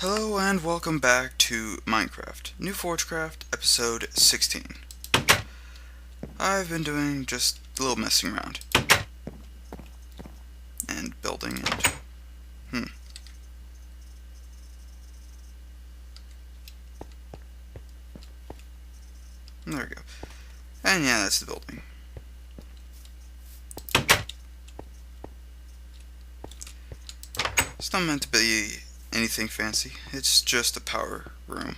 Hello and welcome back to Minecraft, New Forgecraft, episode 16. I've been doing just a little messing around and building and there we go. And yeah, that's the building. It's not meant to be anything fancy, it's just a power room.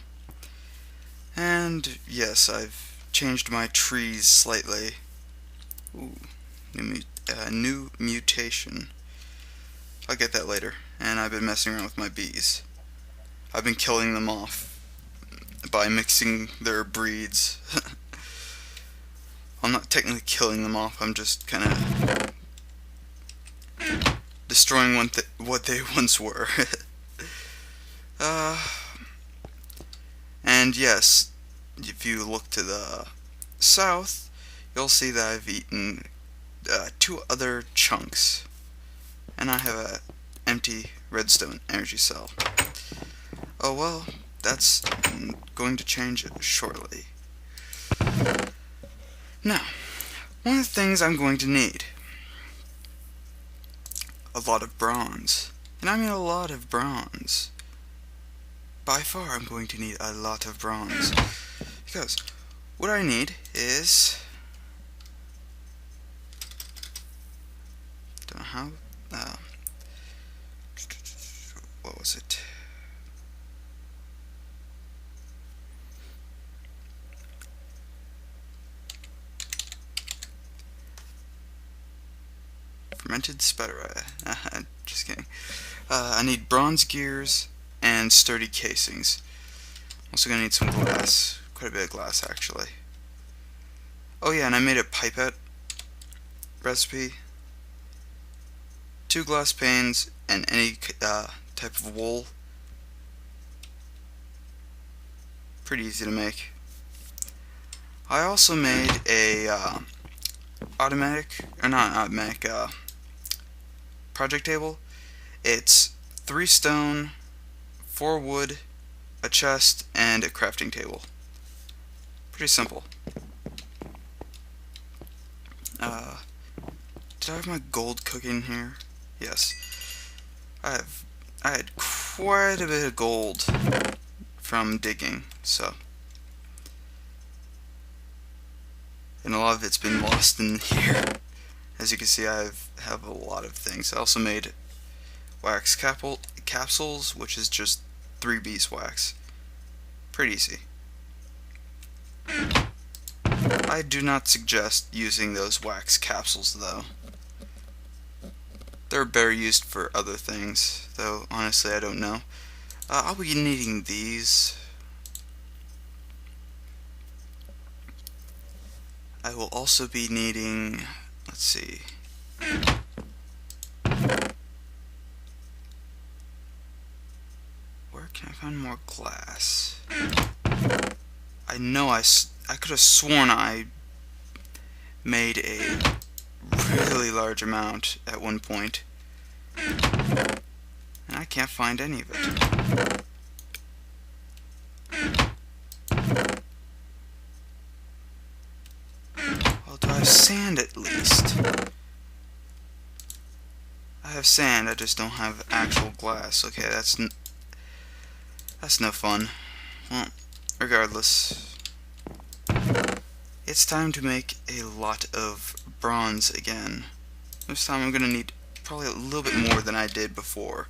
And yes, I've changed my trees slightly. Ooh, new mutation. I'll get that later. And I've been messing around with my bees. I've been killing them off by mixing their breeds. I'm not technically killing them off, I'm just kind of destroying what they once were. And yes, if you look to the south, you'll see that I've eaten 2 other chunks. And I have an empty redstone energy cell. Oh well, that's going to change shortly. Now, one of the things I'm going to need, a lot of bronze. And I mean a lot of bronze. By far I'm going to need a lot of bronze. Because what I need is, don't know how, what was it? Fermented spider eye. Just kidding. I need bronze gears and sturdy casings. Also gonna need some glass. Quite a bit of glass, actually. Oh yeah, and I made a pipette recipe. 2 glass panes and any type of wool. Pretty easy to make. I also made a project table. It's 3 stone, 4 wood, a chest, and a crafting table. Pretty simple. Did I have my gold cooking here? Yes. I had quite a bit of gold from digging, so. And a lot of it's been lost in here. As you can see, I have a lot of things. I also made wax capsules, which is just 3 beeswax. Pretty easy. I do not suggest using those wax capsules, though. They're better used for other things, though honestly I don't know. I'll be needing these. I will also be needing, let's see. Where can I find more glass? I know I could have sworn I made a really large amount at one point. And I can't find any of it. Well, do I have sand at least? I have sand, I just don't have actual glass. Okay, that's no fun. Well, regardless, it's time to make a lot of bronze again. This time I'm gonna need probably a little bit more than I did before.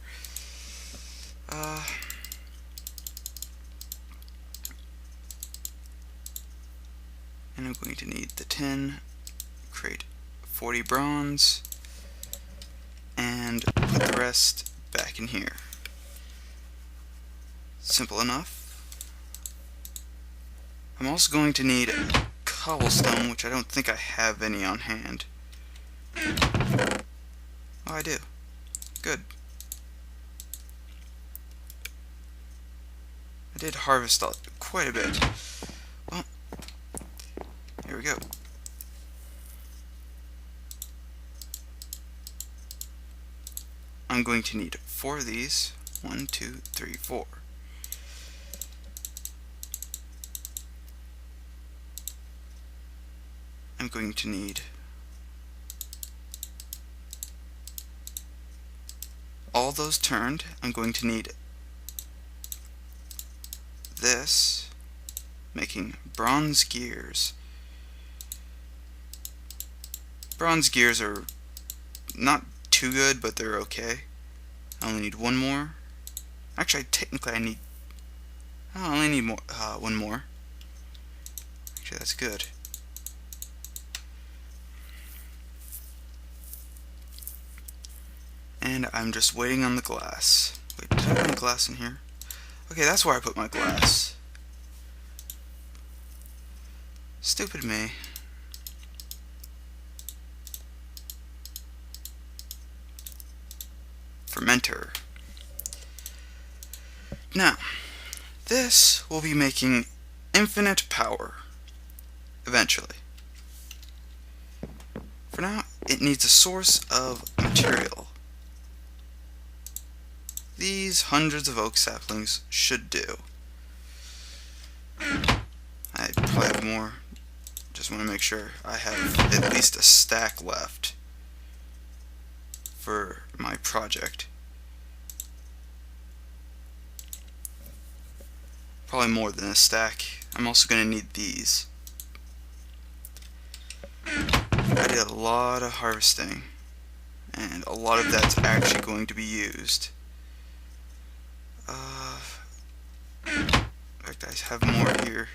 And I'm going to need the tin, create 40 bronze, and put the rest back in here. Simple enough. I'm also going to need cobblestone, which I don't think I have any on hand. Oh, I do. Good. I did harvest quite a bit. Well, here we go. I'm going to need 4 of these. 1, 2, 3, 4. I'm going to need all those turned. I'm going to need this, making bronze gears. Bronze gears are not too good, but they're okay. I only need one more. Actually, technically I only need one more. Actually, that's good. And I'm just waiting on the glass. Wait, did I have any glass in here? Okay, that's where I put my glass. Stupid me. Fermenter. Now, this will be making infinite power. Eventually. For now, it needs a source of material. These hundreds of oak saplings should do. I probably have more. Just want to make sure I have at least a stack left for my project. Probably more than a stack. I'm also going to need these. I did a lot of harvesting, and a lot of that's actually going to be used. In fact, I have more here.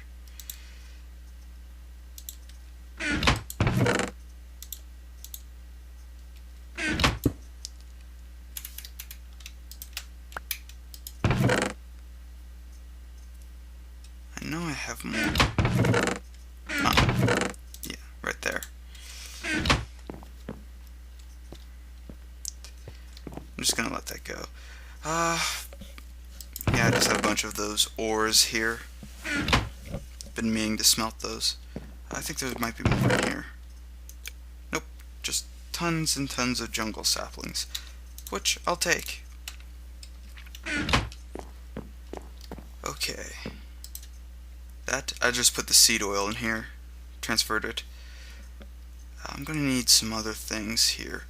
I know I have more. Yeah, right there. I'm just gonna let that go. Yeah, I just have a bunch of those ores here. Been meaning to smelt those. I think there might be more in here. Nope, just tons and tons of jungle saplings, which I'll take. Okay. I just put the seed oil in here, transferred it. I'm gonna need some other things here.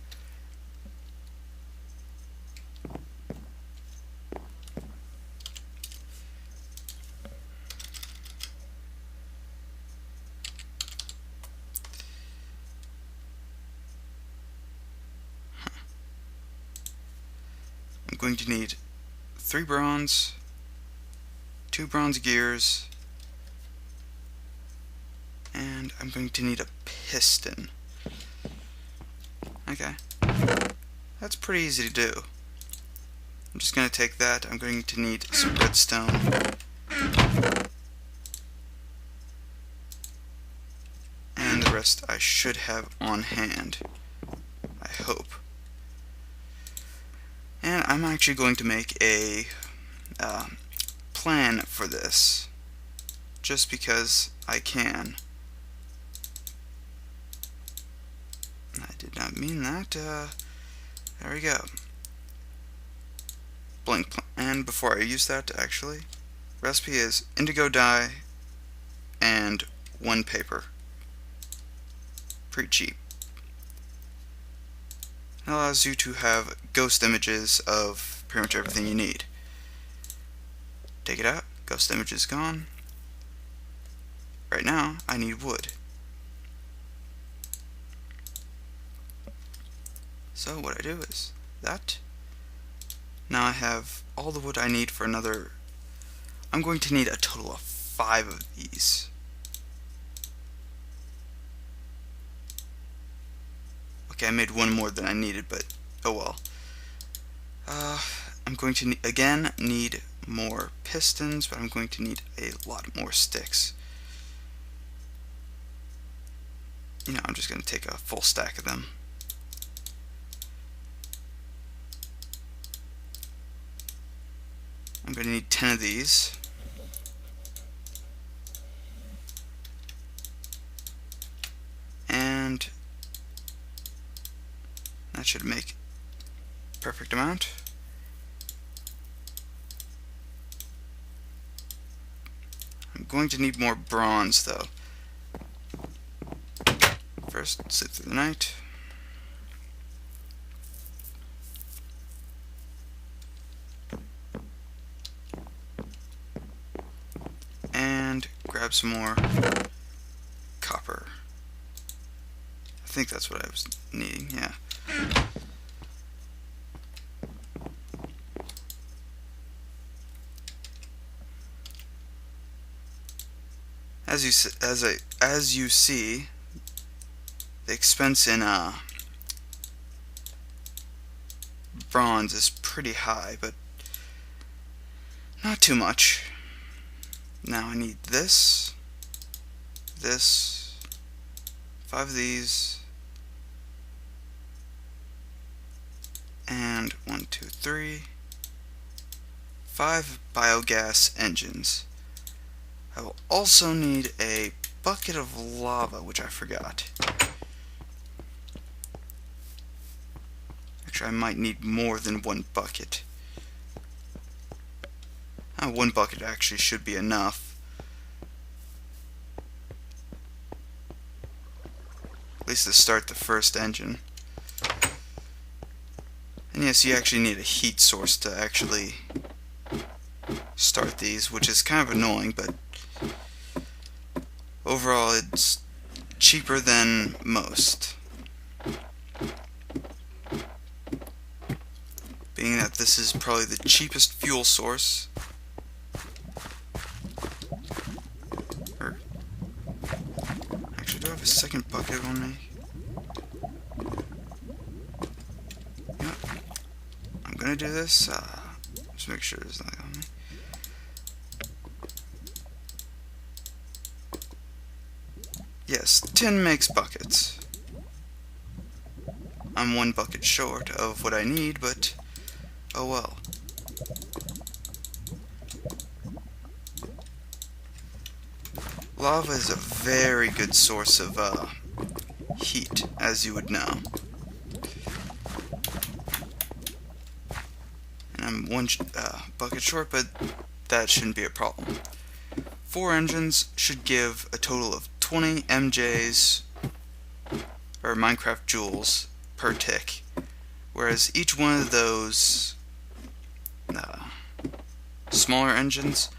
I'm going to need 3 bronze, 2 bronze gears, and I'm going to need a piston. Okay, that's pretty easy to do. I'm just going to take that. I'm going to need some redstone. And the rest I should have on hand, I hope. And I'm actually going to make a plan for this, just because I can. I did not mean that. There we go. Blank plan. And before I use that, actually, recipe is indigo dye and 1 paper. Pretty cheap. It allows you to have ghost images of pretty much everything you need. Take it out. Ghost image is gone. Right now, I need wood. So what I do is that. Now I have all the wood I need for another. I'm going to need a total of 5 of these. Okay, I made 1 more than I needed, but oh well. I'm going to again need more pistons, but I'm going to need a lot more sticks. You know, I'm just going to take a full stack of them. I'm going to need 10 of these. And that should make perfect amount. I'm going to need more bronze though. first, sleep through the night. And grab some more copper. I think that's what I was needing, yeah. As you see, the expense in bronze is pretty high, but not too much. Now I need this, 5 of these, and 1, 2, 3, 5 biogas engines. I will also need a bucket of lava, which I forgot. Actually, I might need more than 1 bucket. 1 bucket actually should be enough. At least to start the first engine. And yes, you actually need a heat source to actually start these, which is kind of annoying, but overall it's cheaper than most. Being that this is probably the cheapest fuel source. Actually, do I have a second bucket on me? Yep. I'm gonna do this. Just make sure there's nothing on me. Yes, tin makes buckets. I'm 1 bucket short of what I need, but oh well. Lava is a very good source of heat, as you would know. And I'm 1 bucket short, but that shouldn't be a problem. 4 engines should give a total of 20 MJs, or Minecraft joules, per tick. Whereas each one of those smaller engines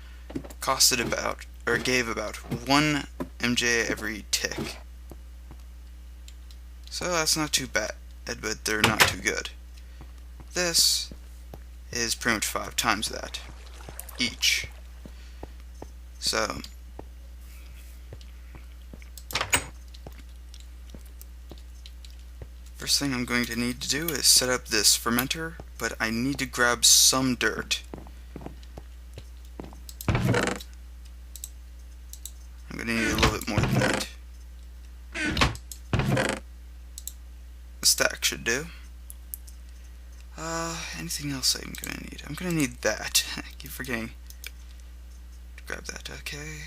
costed about, or gave about 1 MJ every tick. So that's not too bad, but they're not too good. This is pretty much 5 times that each. So first thing I'm going to need to do is set up this fermenter, but I need to grab some dirt. I'm going to need a little bit more than that. A stack should do. Anything else I'm going to need? I'm going to need that. I keep forgetting to grab that. Okay.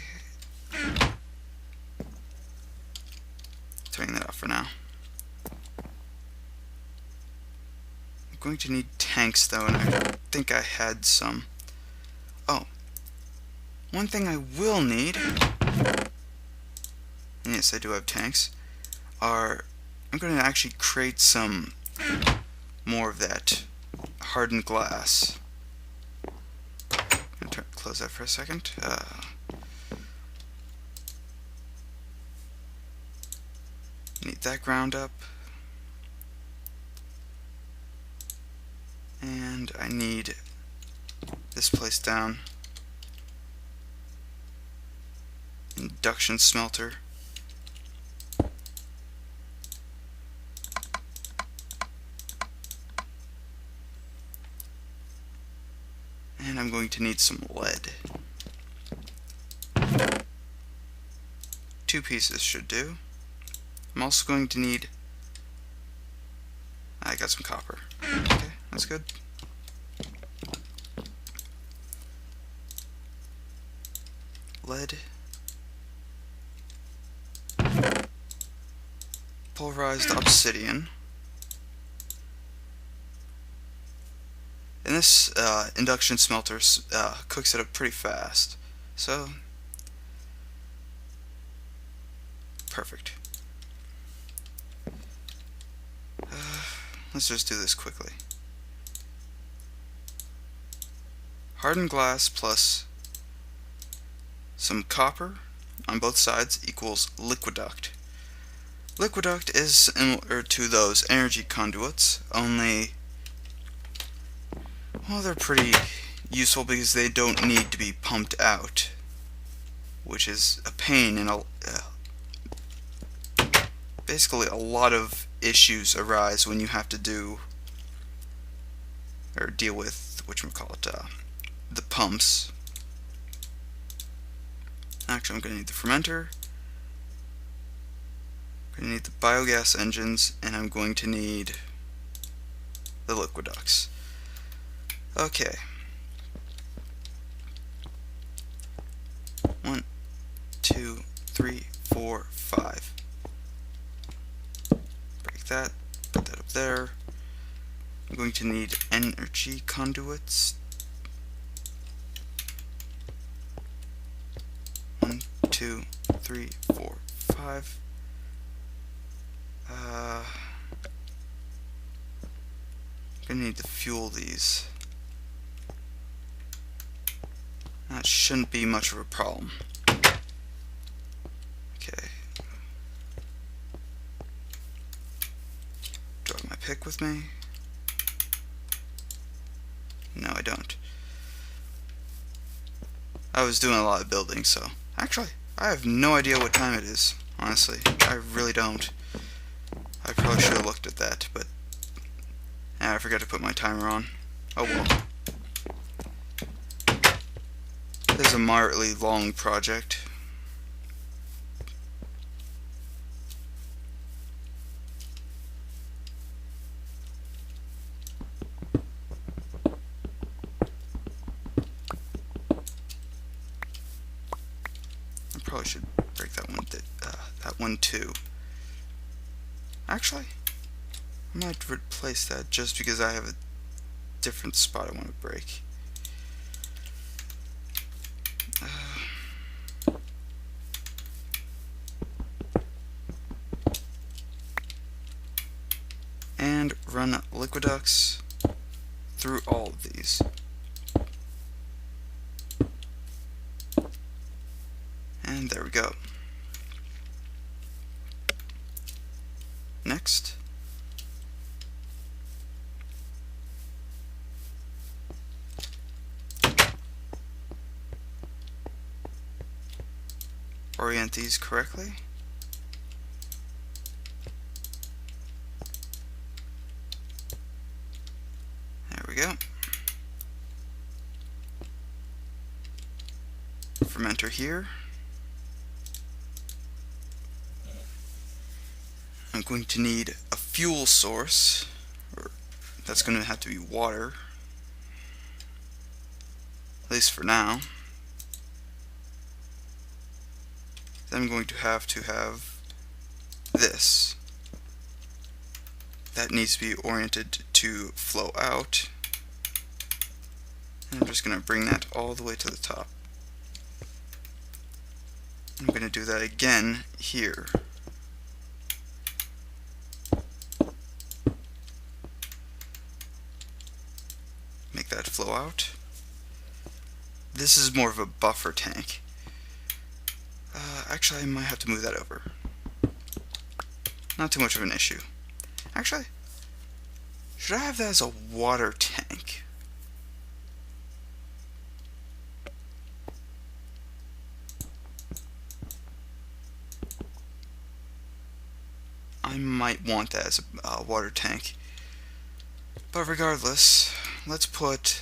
Turning that off for now. I'm going to need tanks though, and I think I had some. Oh. One thing I will need, and yes I do have tanks, I'm going to actually create some more of that hardened glass. I'm going to close that for a second. Need that ground up. And I need this place down. Induction smelter. And I'm going to need some lead. 2 pieces should do. I'm also going to need... I got some copper. Okay, that's good. Lead. Pulverized obsidian. And this induction smelter cooks it up pretty fast. So, perfect. Let's just do this quickly. Hardened glass plus some copper on both sides equals liquiduct. Liquiduct is similar to those energy conduits, only, well, they're pretty useful because they don't need to be pumped out, which is a pain, and basically a lot of issues arise when you have to do or deal with the pumps. Actually, I'm going to need the fermenter, I'm going to need the biogas engines, and I'm going to need the liquiducts. Okay. 1, 2, 3, 4, 5. Break that, put that up there. I'm going to need energy conduits. 1, 2, 3, 4, 5. I'm gonna need to fuel these. That shouldn't be much of a problem. Okay. Do I have my pick with me? No, I don't. I was doing a lot of building, so... Actually, I have no idea what time it is, honestly. I really don't. I probably should have looked at that, but... I forgot to put my timer on. Oh well. This is a moderately long project. I probably should break that one too. Actually, I might replace that just because I have a different spot I want to break. And run liquiducts through all of these. And there we go. Next. Orient these correctly. There we go. Fermenter here. I'm going to need a fuel source, or that's going to have to be water, at least for now. Then I'm going to have this. That needs to be oriented to flow out. And I'm just going to bring that all the way to the top. I'm going to do that again here. Make that flow out. This is more of a buffer tank. Actually, I might have to move that over. Not too much of an issue. Actually, should I have that as a water tank? I might want that as a water tank. But regardless, let's put...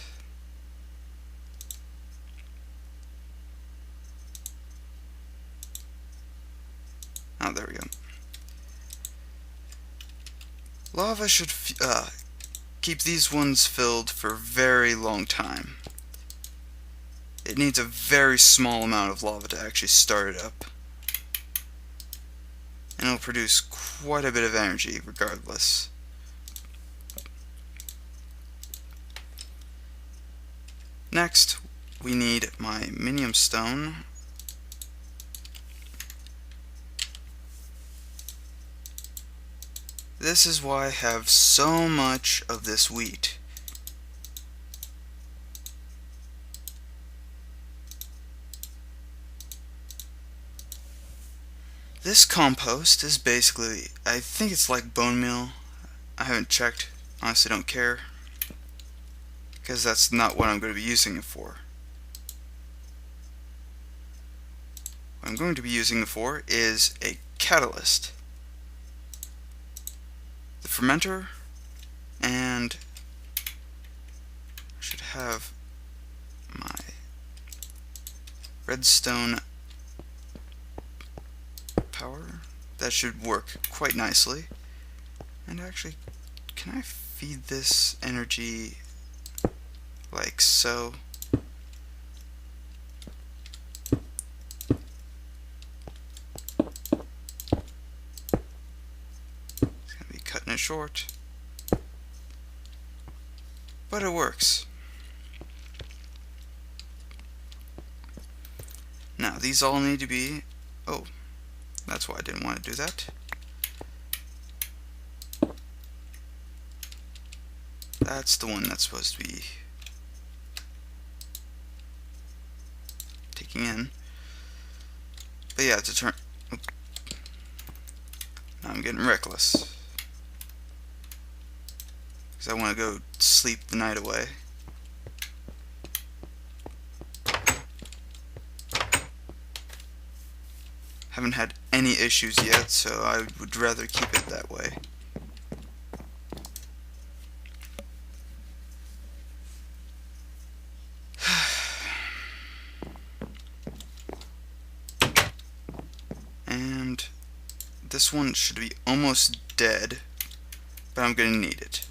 Oh, there we go. Lava should keep these ones filled for a very long time. It needs a very small amount of lava to actually start it up. And it'll produce quite a bit of energy regardless. Next, we need my minium stone. This is why I have so much of this wheat. This compost is basically, I think it's like bone meal. I haven't checked, honestly don't care, because that's not what I'm going to be using it for. What I'm going to be using it for is a catalyst, the fermenter, and I should have my redstone power. That should work quite nicely. And actually, can I feed this energy like so? It's gonna be cutting it short, but it works. Now these all need to be, oh, that's why I didn't want to do that. That's the one that's supposed to be taking in. But yeah, to turn, oops. Now I'm getting reckless because I want to go sleep the night away. Haven't had any issues yet, so I would rather keep it that way. And this one should be almost dead, but I'm gonna need it.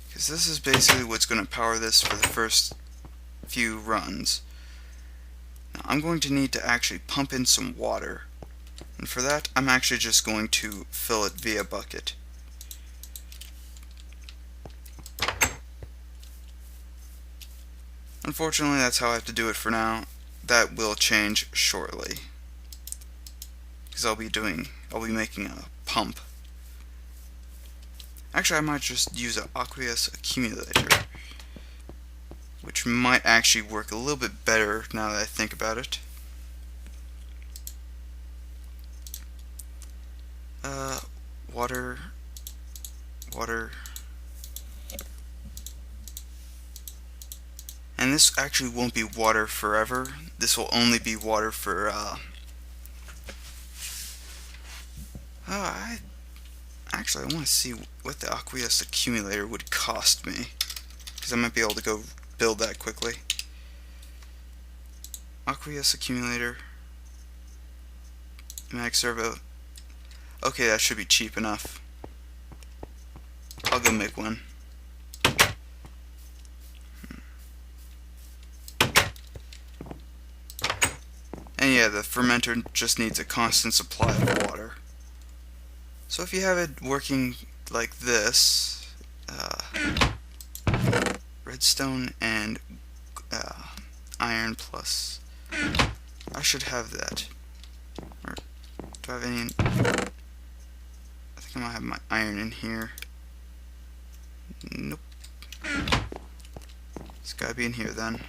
Because this is basically what's going to power this for the first few runs. Now I'm going to need to actually pump in some water. And for that, I'm actually just going to fill it via bucket. Unfortunately, that's how I have to do it for now. That will change shortly. Because I'll be making a pump. Actually, I might just use an aqueous accumulator, which might actually work a little bit better now that I think about it. Water. And this actually won't be water forever. This will only be water for, Actually, I want to see what the aqueous accumulator would cost me, because I might be able to go build that quickly. Aqueous accumulator, mag servo. Okay, that should be cheap enough. I'll go make one. And yeah, the fermenter just needs a constant supply of water. So if you have it working like this, redstone and iron plus, I should have that. Or do I have any? I think I might have my iron in here. Nope. It's gotta be in here then.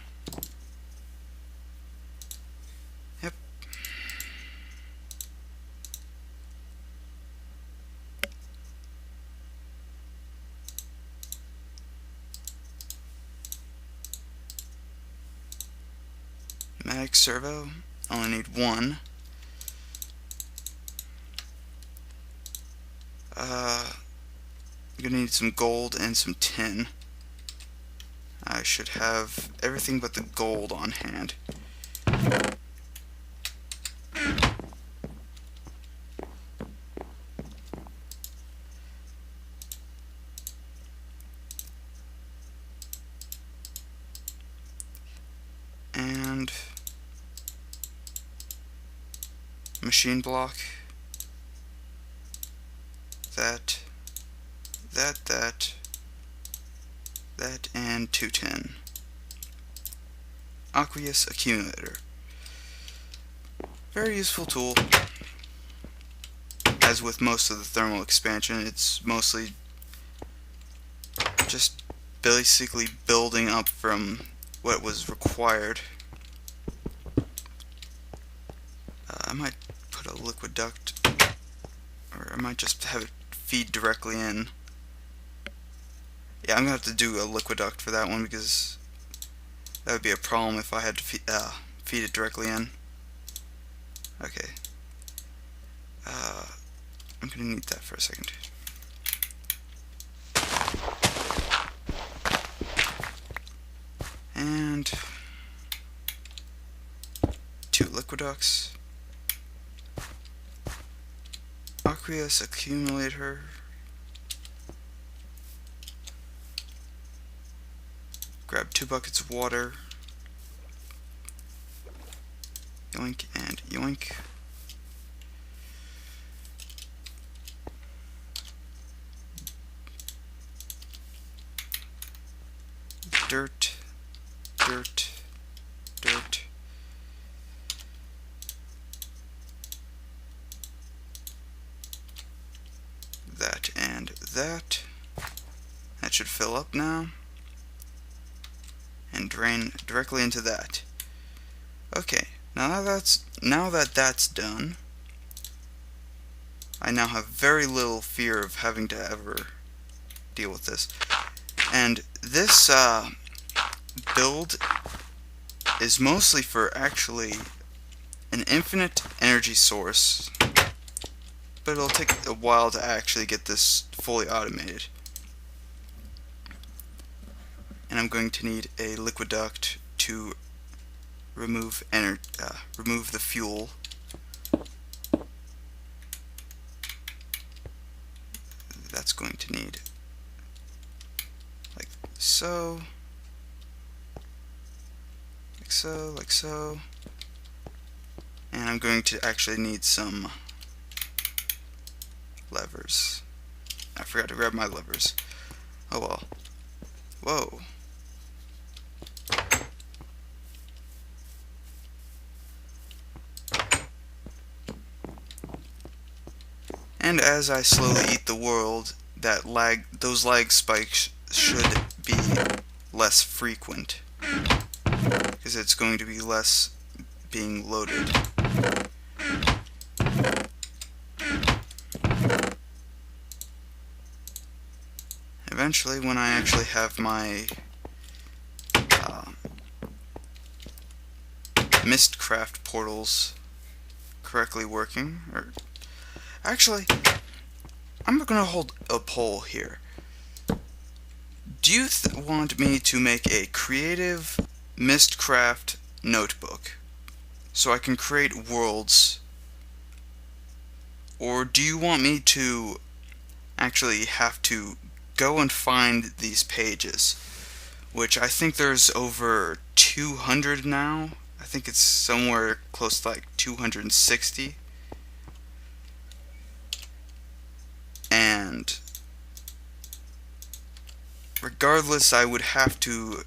Yep. Mag servo, only need one. I'm gonna need some gold and some tin. I should have everything but the gold on hand. And machine block. That, and 210. Aqueous accumulator. Very useful tool. As with most of the thermal expansion, it's mostly just basically building up from what was required. I might put a liquid duct, or I might just have it feed directly in. Yeah, I'm gonna have to do a liquid duct for that one because that would be a problem if I had to feed it directly in. Okay. I'm gonna need that for a second. And 2 liquid ducts. Aqueous accumulator. Grab 2 buckets of water. Yoink and yoink. Dirt, dirt, dirt. That and that. That should fill up now. And drain directly into that. Okay, now that that's done, I now have very little fear of having to ever deal with this. And this build is mostly for actually an infinite energy source, but it'll take a while to actually get this fully automated. And I'm going to need a liquid duct to remove the fuel. That's going to need like so, like so, like so, and I'm going to actually need some levers. I forgot to grab my levers. Oh well. Whoa. And as I slowly eat the world, those lag spikes should be less frequent, because it's going to be less being loaded. Eventually, when I actually have my Mistcraft portals correctly working, or actually, I'm gonna hold a poll here. Do you want me to make a creative Mistcraft notebook so I can create worlds, or do you want me to actually have to go and find these pages, which I think there's over 200 now? I think it's somewhere close to like 260. And regardless, I would have to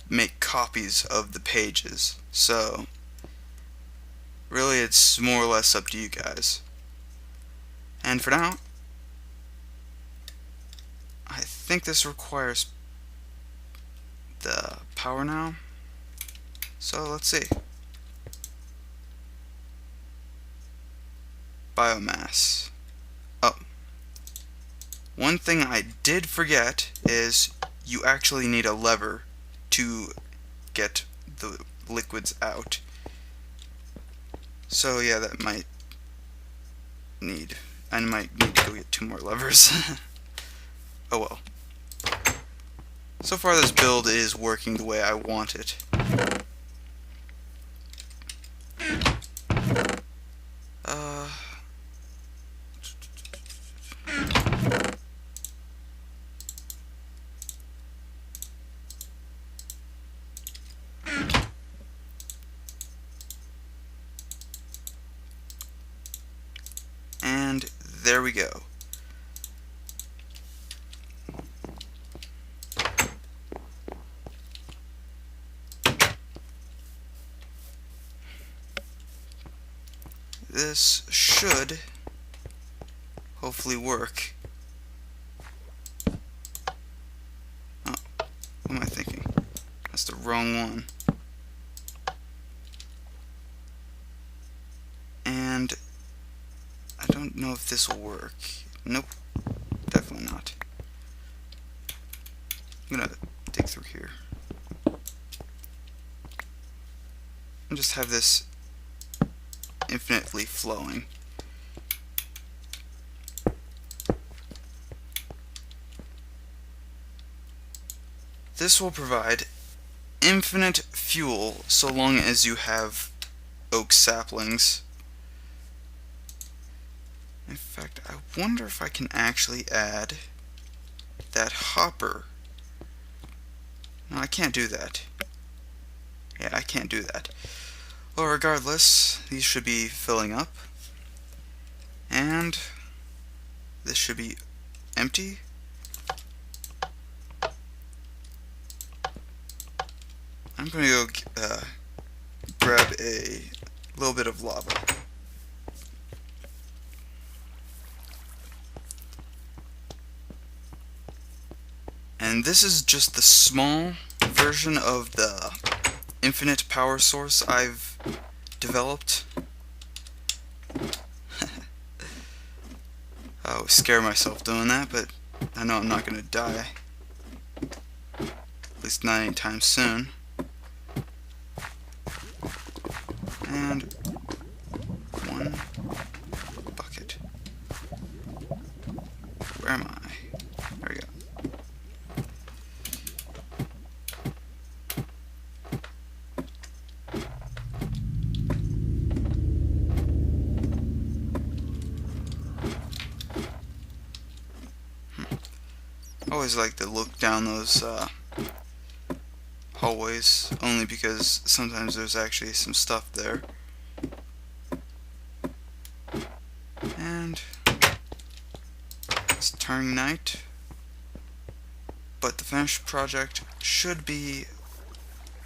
make copies of the pages. So really, it's more or less up to you guys. And for now, I think this requires the power now. So let's see. Biomass. Oh. One thing I did forget is you actually need a lever to get the liquids out. So yeah, I might need to go get 2 more levers. Oh well. So far this build is working the way I want it. And there we go. this should hopefully work. Oh, what am I thinking? That's the wrong one. And I don't know if this will work. Nope, definitely not. I'm gonna dig through here and just have this infinitely flowing. This will provide infinite fuel so long as you have oak saplings. In fact, I wonder if I can actually add that hopper. No, I can't do that. Yeah, I can't do that. Well, regardless, these should be filling up. And this should be empty. I'm going to go grab a little bit of lava. And this is just the small version of the infinite power source I've developed. I would scare myself doing that, but I know I'm not going to die. At least not anytime soon. And one bucket. Where am I? There we go. I always like to look down those hallways, only because sometimes there's actually some stuff there. And it's turning night, but the finished project should be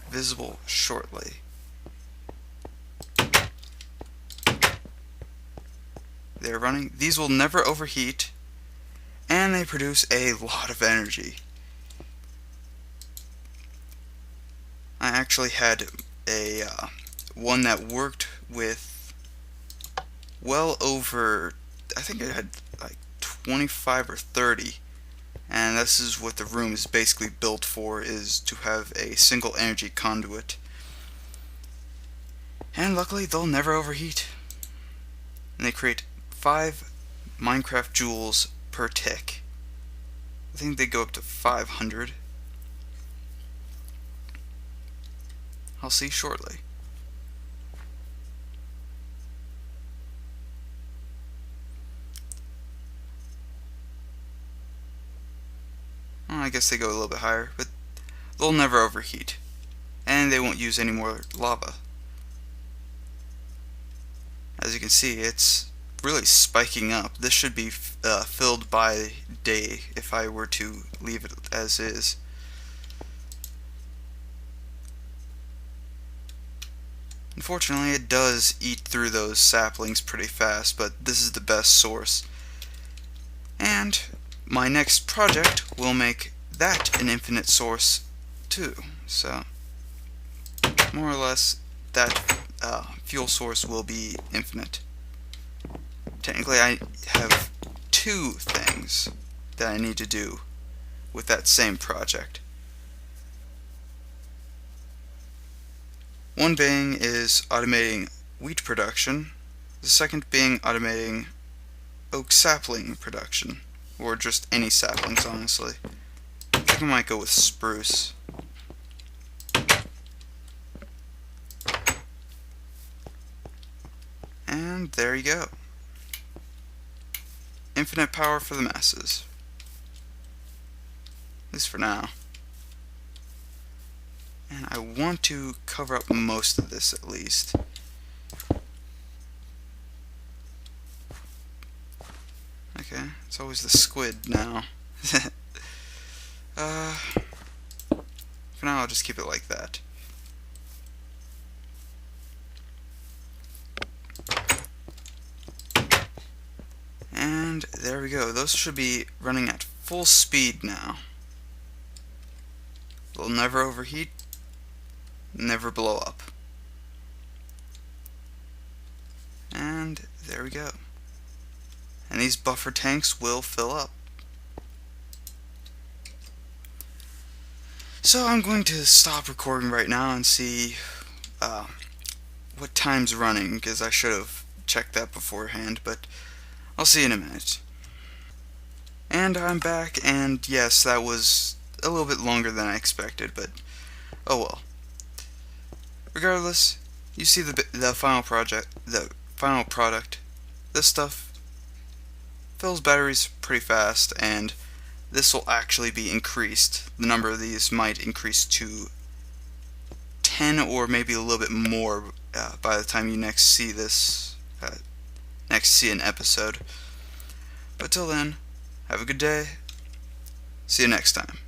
visible shortly. They're running. These will never overheat, and they produce a lot of energy. I actually had a one that worked with well over, I think it had like 25 or 30, and this is what the room is basically built for, is to have a single energy conduit. And luckily they'll never overheat. And they create 5 Minecraft joules per tick. I think they go up to 500. I'll see shortly. Well, I guess they go a little bit higher, but they'll never overheat. And they won't use any more lava. As you can see, it's really spiking up. This should be filled by day if I were to leave it as is. Unfortunately, it does eat through those saplings pretty fast, but this is the best source. And my next project will make that an infinite source too. So, more or less, that fuel source will be infinite. Technically, I have 2 things that I need to do with that same project. One being is automating wheat production, the second being automating oak sapling production, or just any saplings, honestly. I think I might go with spruce. And there you go. Infinite power for the masses. At least for now. And I want to cover up most of this at least. Okay, it's always the squid now. For now I'll just keep it like that. And there we go. Those should be running at full speed now. They'll never overheat, never blow up. And there we go. And these buffer tanks will fill up. So I'm going to stop recording right now and see what time's running, because I should have checked that beforehand, but I'll see you in a minute. And I'm back, and yes, that was a little bit longer than I expected, but oh well. Regardless, you see the final product. This stuff fills batteries pretty fast, and this will actually be increased. The number of these might increase to 10 or maybe a little bit more by the time you next see this, next see an episode. But till then, have a good day. See you next time.